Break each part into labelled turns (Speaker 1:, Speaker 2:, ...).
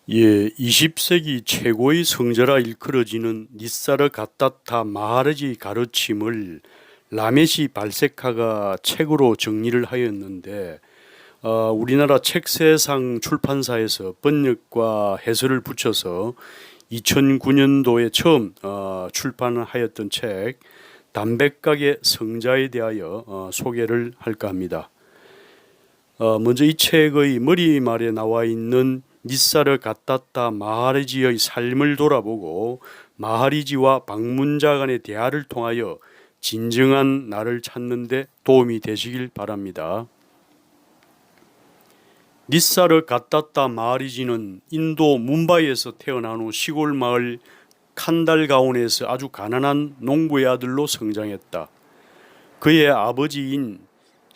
Speaker 1: 예, 20세기 최고의 성자라 일컬어지는 니사르 갓다타 마하라지 가르침을 라메시 발세카가 책으로 정리를 하였는데 우리나라 책세상 출판사에서 번역과 해설을 붙여서 2009년도에 처음 출판하였던 책 담백각의 성자에 대하여 소개를 할까 합니다. 먼저 이 책의 머리말에 나와 있는 니사르 갓다타 마하리지의 삶을 돌아보고 마하리지와 방문자 간의 대화를 통하여 진정한 나를 찾는 데 도움이 되시길 바랍니다. 니사르 갓다타 마하리지는 인도 뭄바이에서 태어난 후 시골 마을 칸달가온에서 아주 가난한 농부의 아들로 성장했다. 그의 아버지인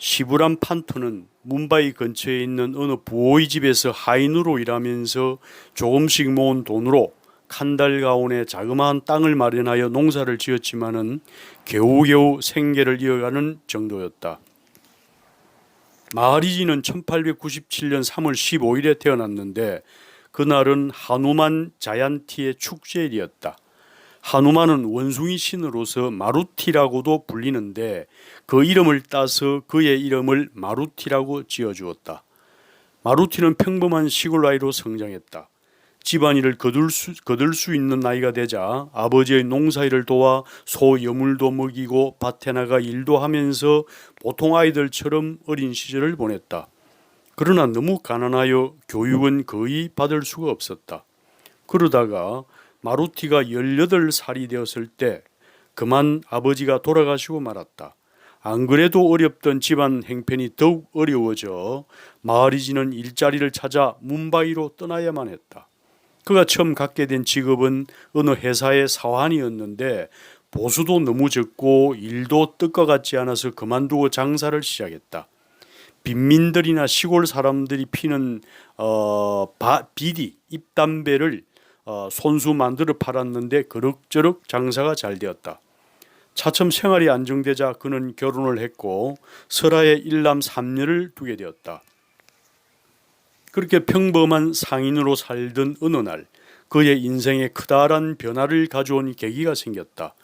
Speaker 1: 시브람 판투는 뭄바이 근처에 있는 어느 부호의 집에서 하인으로 일하면서 조금씩 모은 돈으로 칸달가온에 자그마한 땅을 마련하여 농사를 지었지만은 겨우겨우 생계를 이어가는 정도였다. 마하리지는 1897년 3월 15일에 태어났는데 그날은 하누만 자얀티의 축제일이었다. 하누만은 원숭이 신으로서 마루티라고도 불리는데 그 이름을 따서 그의 이름을 마루티라고 지어주었다. 마루티는 평범한 시골 아이로 성장했다. 집안일을 거둘 수 있는 나이가 되자 아버지의 농사일을 도와 소 여물도 먹이고 밭에 나가 일도 하면서 보통 아이들처럼 어린 시절을 보냈다. 그러나 너무 가난하여 교육은 거의 받을 수가 없었다. 그러다가 마루티가 18살이 되었을 때 그만 아버지가 돌아가시고 말았다. 안 그래도 어렵던 집안 행편이 더욱 어려워져 마하리지는 일자리를 찾아 뭄바이로 떠나야만 했다. 그가 처음 갖게 된 직업은 어느 회사의 사환이었는데 보수도 너무 적고 일도 뜻과 같지 않아서 그만두고 장사를 시작했다. 빈민들이나 시골 사람들이 피는 비디, 잎담배를 손수 만들어 팔았는데 그럭저럭 장사가 잘 되었다. 차츰 생활이 안정되자 그는 결혼을 했고 설아에 일남 삼녀를 두게 되었다. 그렇게 평범한 상인으로 살던 어느 날 그의 인생에 커다란 변화를 가져온 계기가 생겼다.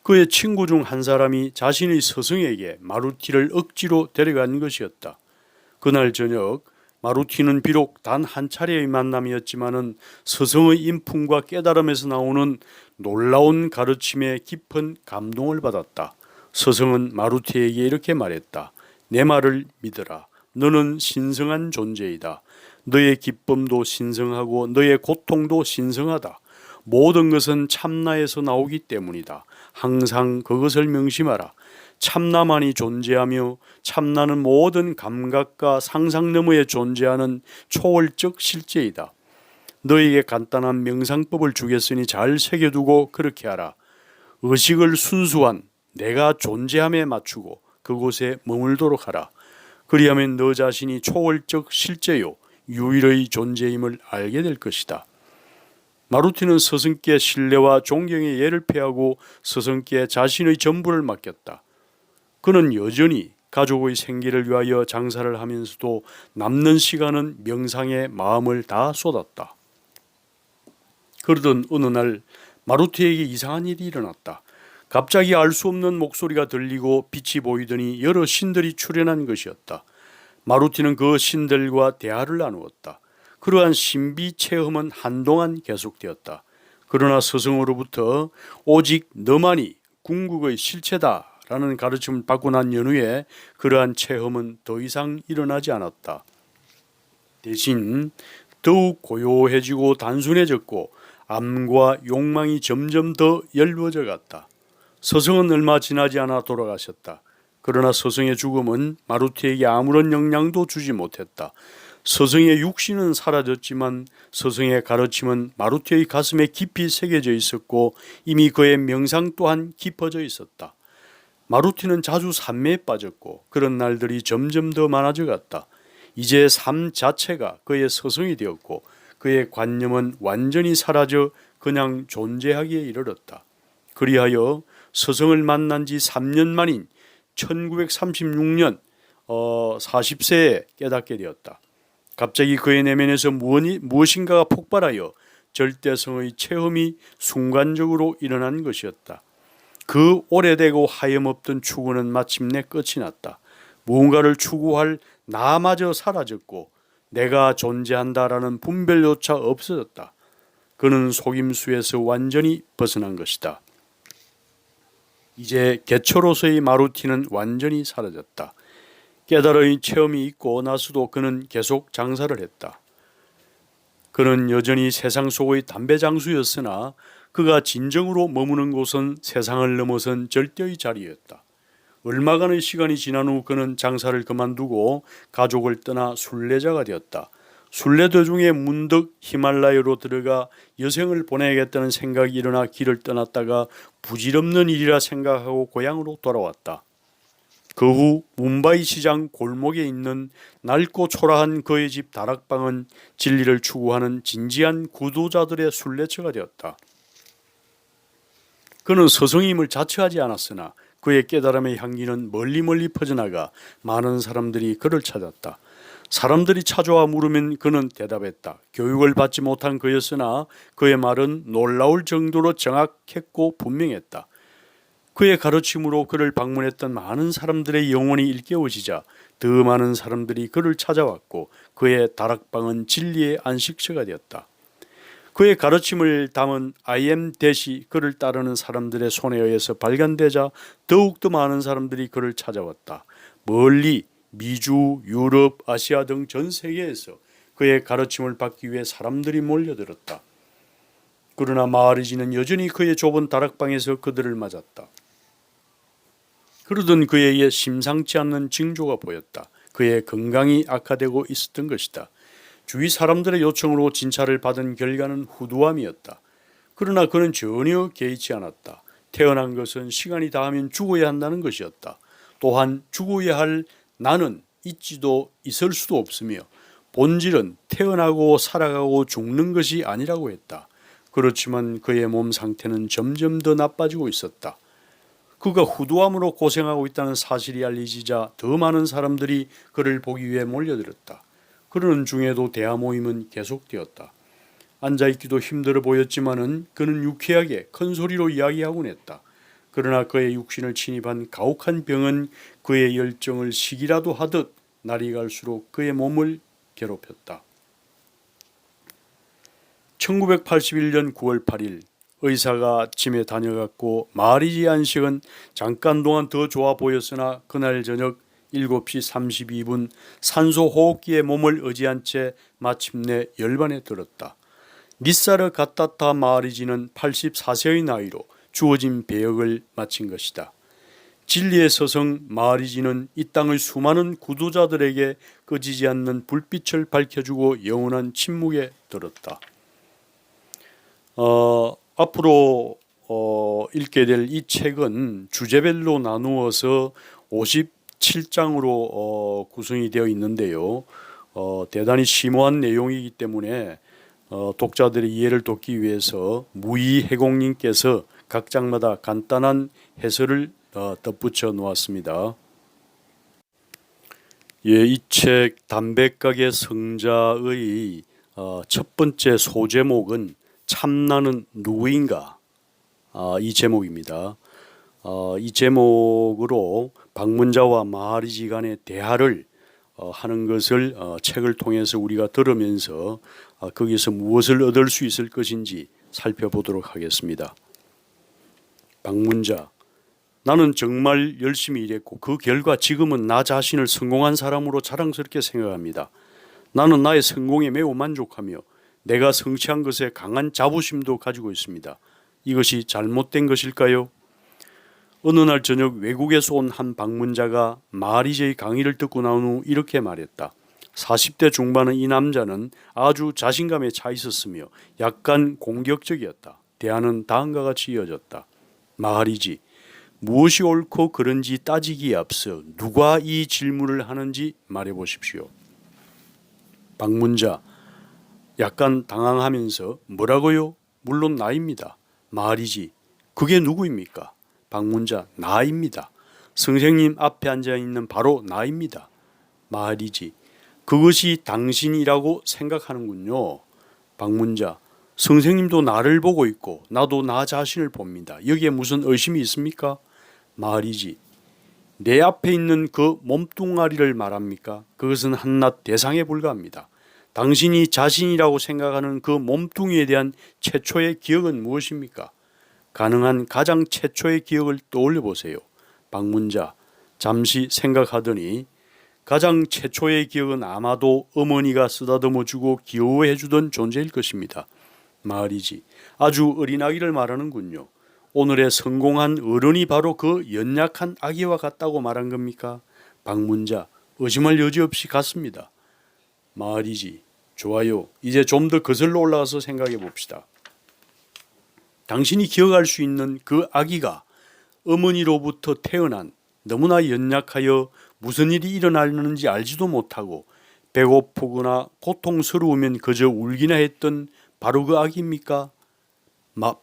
Speaker 1: 그의 친구 중 한 사람이 자신의 스승에게 마루티를 억지로 데려간 것이었다. 그날 저녁 마루티는 비록 단 한 차례의 만남이었지만은 스승의 인품과 깨달음에서 나오는 놀라운 가르침에 깊은 감동을 받았다. 스승은 마루티에게 이렇게 말했다. 내 말을 믿어라. 너는 신성한 존재이다. 너의 기쁨도 신성하고 너의 고통도 신성하다. 모든 것은 참나에서 나오기 때문이다. 항상 그것을 명심하라. 참나만이 존재하며 참나는 모든 감각과 상상 너머에 존재하는 초월적 실제이다. 너에게 간단한 명상법을 주겠으니 잘 새겨두고 그렇게 하라. 의식을 순수한 내가 존재함에 맞추고 그곳에 머물도록 하라. 그리하면 너 자신이 초월적 실제요 유일의 존재임을 알게 될 것이다. 마루티는 스승께 신뢰와 존경의 예를 표하고 스승께 자신의 전부를 맡겼다. 그는 여전히 가족의 생계를 위하여 장사를 하면서도 남는 시간은 명상에 마음을 다 쏟았다. 그러던 어느 날 마루티에게 이상한 일이 일어났다. 갑자기 알 수 없는 목소리가 들리고 빛이 보이더니 여러 신들이 출현한 것이었다. 마루티는 그 신들과 대화를 나누었다. 그러한 신비 체험은 한동안 계속되었다. 그러나 스승으로부터 오직 너만이 궁극의 실체다 라는 가르침을 받고 난 연후에 그러한 체험은 더 이상 일어나지 않았다. 대신 더욱 고요해지고 단순해졌고 암과 욕망이 점점 더 열워져 갔다. 스승은 얼마 지나지 않아 돌아가셨다. 그러나 스승의 죽음은 마루티에게 아무런 영향도 주지 못했다. 스승의 육신은 사라졌지만 스승의 가르침은 마루티의 가슴에 깊이 새겨져 있었고 이미 그의 명상 또한 깊어져 있었다. 마루티는 자주 산매에 빠졌고 그런 날들이 점점 더 많아져 갔다. 이제 삶 자체가 그의 스승이 되었고 그의 관념은 완전히 사라져 그냥 존재하기에 이르렀다. 그리하여 스승을 만난 지 3년 만인 1936년 40세에 깨닫게 되었다. 갑자기 그의 내면에서 무엇인가가 폭발하여 절대성의 체험이 순간적으로 일어난 것이었다. 그 오래되고 하염없던 추구는 마침내 끝이 났다. 무언가를 추구할 나마저 사라졌고 내가 존재한다라는 분별조차 없어졌다. 그는 속임수에서 완전히 벗어난 것이다. 이제 개처로서의 마루티는 완전히 사라졌다. 깨달음의 체험이 있고 나서도 그는 계속 장사를 했다. 그는 여전히 세상 속의 담배 장수였으나 그가 진정으로 머무는 곳은 세상을 넘어선 절대의 자리였다. 얼마간의 시간이 지난 후 그는 장사를 그만두고 가족을 떠나 순례자가 되었다. 순례 도중에 문득 히말라야로 들어가 여생을 보내야겠다는 생각이 일어나 길을 떠났다가 부질없는 일이라 생각하고 고향으로 돌아왔다. 그 후 뭄바이 시장 골목에 있는 낡고 초라한 그의 집 다락방은 진리를 추구하는 진지한 구도자들의 순례처가 되었다. 그는 스승임을 자처하지 않았으나 그의 깨달음의 향기는 멀리 퍼져나가 많은 사람들이 그를 찾았다. 사람들이 찾아와 물으면 그는 대답했다. 교육을 받지 못한 그였으나 그의 말은 놀라울 정도로 정확했고 분명했다. 그의 가르침으로 그를 방문했던 많은 사람들의 영혼이 일깨워지자 더 많은 사람들이 그를 찾아왔고 그의 다락방은 진리의 안식처가 되었다. 그의 가르침을 담은 I am 대시 그를 따르는 사람들의 손에 의해서 발간되자 더욱더 많은 사람들이 그를 찾아왔다. 멀리 미주, 유럽, 아시아 등 전 세계에서 그의 가르침을 받기 위해 사람들이 몰려들었다. 그러나 마하리지는 여전히 그의 좁은 다락방에서 그들을 맞았다. 그러던 그에게 심상치 않는 징조가 보였다. 그의 건강이 악화되고 있었던 것이다. 주위 사람들의 요청으로 진찰을 받은 결과는 후두암이었다. 그러나 그는 전혀 개의치 않았다. 태어난 것은 시간이 닿으면 죽어야 한다는 것이었다. 또한 죽어야 할 나는 있지도 있을 수도 없으며 본질은 태어나고 살아가고 죽는 것이 아니라고 했다. 그렇지만 그의 몸 상태는 점점 더 나빠지고 있었다. 그가 후두암으로 고생하고 있다는 사실이 알려지자 더 많은 사람들이 그를 보기 위해 몰려들었다. 그러는 중에도 대화 모임은 계속되었다. 앉아있기도 힘들어 보였지만은 그는 유쾌하게 큰 소리로 이야기하곤 했다. 그러나 그의 육신을 침입한 가혹한 병은 그의 열정을 식이라도 하듯 날이 갈수록 그의 몸을 괴롭혔다. 1981년 9월 8일 의사가 짐에 다녀갔고 마하리지 안식은 잠깐 동안 더 좋아 보였으나 그날 저녁 7시 32분 산소 호흡기에 몸을 의지한 채 마침내 열반에 들었다. 니사르 가타타 마하리지는 84세의 나이로 주어진 배역을 마친 것이다. 진리의 서성 마하리지는 이 땅의 수많은 구도자들에게 꺼지지 않는 불빛을 밝혀주고 영원한 침묵에 들었다. 앞으로 읽게 될 이 책은 주제별로 나누어서 57장으로 구성이 되어 있는데요. 대단히 심오한 내용이기 때문에 독자들의 이해를 돕기 위해서 무이해공님께서 각 장마다 간단한 해설을 덧붙여 놓았습니다. 이 책 담배가게 성자의 첫 번째 소제목은 참나는 누구인가? 이 제목입니다. 이 제목으로 방문자와 마하리지 간의 대화를 하는 것을 책을 통해서 우리가 들으면서 거기서 무엇을 얻을 수 있을 것인지 살펴보도록 하겠습니다. 방문자: 나는 정말 열심히 일했고 그 결과 지금은 나 자신을 성공한 사람으로 자랑스럽게 생각합니다. 나는 나의 성공에 매우 만족하며 내가 성취한 것에 강한 자부심도 가지고 있습니다. 이것이 잘못된 것일까요? 어느 날 저녁 외국에서 온 한 방문자가 마하리지의 강의를 듣고 나온 후 이렇게 말했다. 40대 중반의 이 남자는 아주 자신감에 차 있었으며 약간 공격적이었다. 대화는 다음과 같이 이어졌다. 마하리지, 무엇이 옳고 그른지 따지기에 앞서 누가 이 질문을 하는지 말해보십시오. 방문자: 약간 당황하면서 뭐라고요? 물론 나입니다. 마하리지: 그게 누구입니까? 방문자: 나입니다. 선생님 앞에 앉아있는 바로 나입니다. 마하리지: 그것이 당신이라고 생각하는군요. 방문자, 선생님도 나를 보고 있고 나도 나 자신을 봅니다. 여기에 무슨 의심이 있습니까? 마리지, 내 앞에 있는 그 몸뚱아리를 말합니까? 그것은 한낱 대상에 불과합니다. 당신이 자신이라고 생각하는 그 몸뚱이에 대한 최초의 기억은 무엇입니까? 가능한 가장 최초의 기억을 떠올려 보세요. 방문자, 잠시 생각하더니 가장 최초의 기억은 아마도 어머니가 쓰다듬어주고 귀여워해주던 존재일 것입니다. 마리지, 아주 어린 아기를 말하는군요. 오늘의 성공한 어른이 바로 그 연약한 아기와 같다고 말한 겁니까? 방문자, 의심할 여지 없이 같습니다. 마리지, 좋아요. 이제 좀 더 거슬러 올라가서 생각해 봅시다. 당신이 기억할 수 있는 그 아기가 어머니로부터 태어난, 너무나 연약하여 무슨 일이 일어나는지 알지도 못하고 배고프거나 고통스러우면 그저 울기나 했던 바로 그 아기입니까?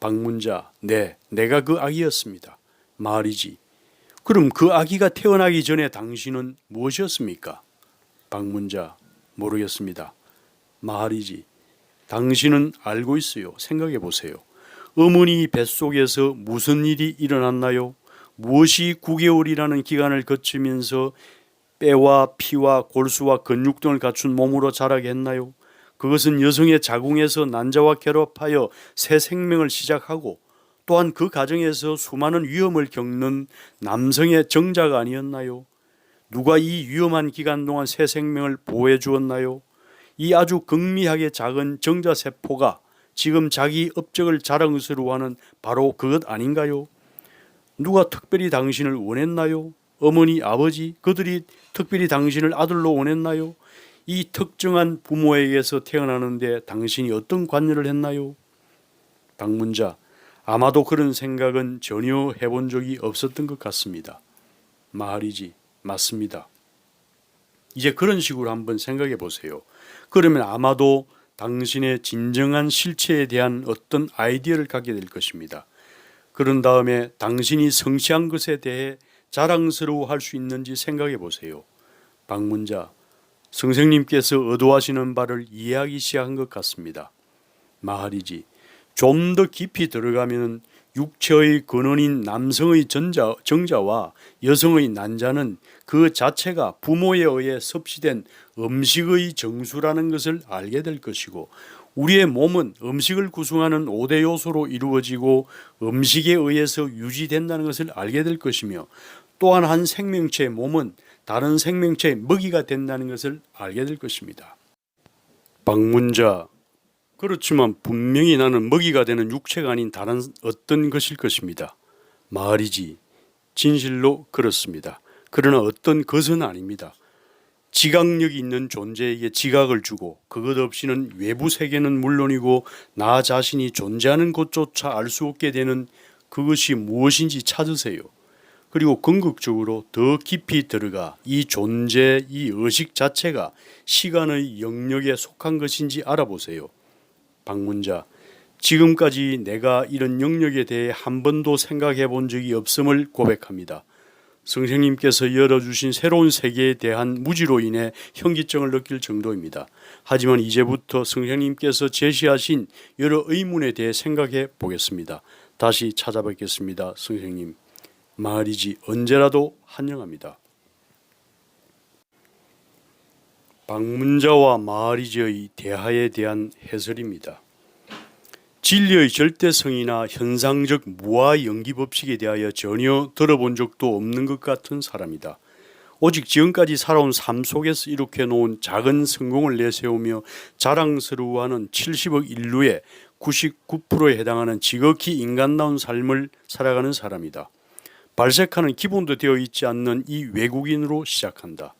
Speaker 1: 방문자, 네, 내가 그 아기였습니다. 마리지, 그럼 그 아기가 태어나기 전에 당신은 무엇이었습니까? 방문자, 모르겠습니다. 마리지, 당신은 알고 있어요. 생각해 보세요. 어머니 뱃속에서 무슨 일이 일어났나요? 무엇이 9개월이라는 기간을 거치면서 뼈와 피와 골수와 근육 등을 갖춘 몸으로 자라게 했나요? 그것은 여성의 자궁에서 난자와 결합하여 새 생명을 시작하고 또한 그 과정에서 수많은 위험을 겪는 남성의 정자가 아니었나요? 누가 이 위험한 기간 동안 새 생명을 보호해 주었나요? 이 아주 극미하게 작은 정자세포가 지금 자기 업적을 자랑스러워하는 바로 그것 아닌가요? 누가 특별히 당신을 원했나요? 어머니, 아버지, 그들이 특별히 당신을 아들로 원했나요? 이 특정한 부모에게서 태어나는데 당신이 어떤 관여를 했나요? 방문자, 아마도 그런 생각은 전혀 해본 적이 없었던 것 같습니다. 마리지, 맞습니다. 이제 그런 식으로 한번 생각해 보세요. 그러면 아마도 당신의 진정한 실체에 대한 어떤 아이디어를 갖게 될 것입니다. 그런 다음에 당신이 성취한 것에 대해 자랑스러워할 수 있는지 생각해 보세요. 방문자, 선생님께서 의도하시는 바를 이해하기 시작한 것 같습니다. 마하리지, 좀 더 깊이 들어가면 육체의 근원인 남성의 정자와 여성의 난자는 그 자체가 부모에 의해 섭취된 음식의 정수라는 것을 알게 될 것이고, 우리의 몸은 음식을 구성하는 5대 요소로 이루어지고 음식에 의해서 유지된다는 것을 알게 될 것이며, 또한 한 생명체의 몸은 다른 생명체의 먹이가 된다는 것을 알게 될 것입니다. 방문자, 그렇지만 분명히 나는 먹이가 되는 육체가 아닌 다른 어떤 것일 것입니다. 말이지, 진실로 그렇습니다. 그러나 어떤 것은 아닙니다. 지각력이 있는 존재에게 지각을 주고 그것 없이는 외부 세계는 물론이고 나 자신이 존재하는 것조차 알 수 없게 되는 그것이 무엇인지 찾으세요. 그리고 궁극적으로 더 깊이 들어가 이 존재, 이 의식 자체가 시간의 영역에 속한 것인지 알아보세요. 방문자, 지금까지 내가 이런 영역에 대해 한 번도 생각해 본 적이 없음을 고백합니다. 선생님께서 열어주신 새로운 세계에 대한 무지로 인해 현기증을 느낄 정도입니다. 하지만 이제부터 선생님께서 제시하신 여러 의문에 대해 생각해 보겠습니다. 다시 찾아뵙겠습니다. 선생님. 마하리지, 언제라도 환영합니다. 방문자와 마하리지의 대화에 대한 해설입니다. 진리의 절대성이나 현상적 무아 연기 법칙에 대하여 전혀 들어본 적도 없는 것 같은 사람이다. 오직 지금까지 살아온 삶 속에서 이룩해 놓은 작은 성공을 내세우며 자랑스러워하는 70억 인류의 99%에 해당하는 지극히 인간다운 삶을 살아가는 사람이다. 발색하는 기본도 되어 있지 않는 이 외국인으로 시작한다.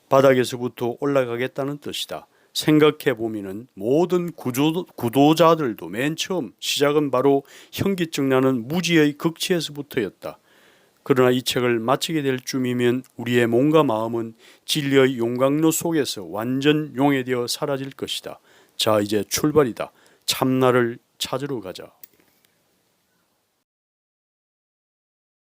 Speaker 1: 바닥에서부터 올라가겠다는 뜻이다. 생각해보면 모든 구도자들도 맨 처음 시작은 바로 현기증 나는 무지의 극치에서부터였다. 그러나 이 책을 마치게 될 쯤이면 우리의 몸과 마음은 진리의 용광로 속에서 완전 용해되어 사라질 것이다. 자, 이제 출발이다. 참나를 찾으러 가자.